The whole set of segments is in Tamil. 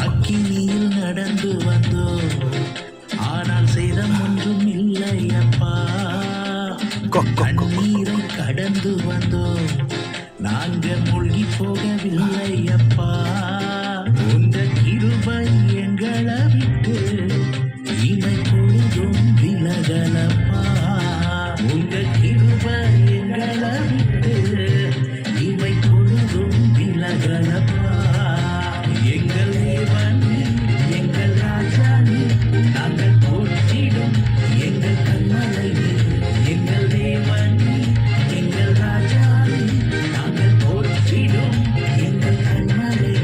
அக்கினியில் நடந்து வந்தோம், ஆனால் சேதம் ஒன்றும் இல்லை அப்பா. கண்ணீரை கடந்து வந்தோம், நாங்கள் மூழ்கி போகவில்லை அப்பா. உங்க கிருபை எங்களை விட்டு இமை பொழுதும் விலகலப்பா. உங்க கிருபை எங்களை விட்டு இமை பொழுதும் விலகலப்பா. எங்கள் தேவன் எங்கள் ராஜா நாங்கள் போற்றிடும் எங்கள் கண்மலை. எங்கள் தேவன் எங்கள் ராஜா நாங்கள் போற்றிடும் எங்கள் கண்மலை.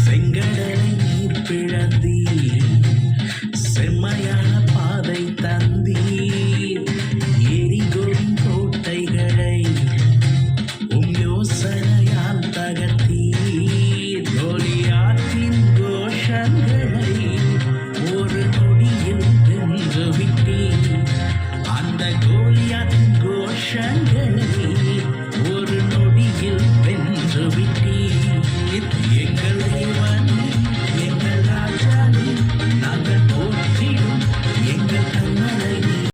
செங்கடலை நீர் பிளந்தீர்,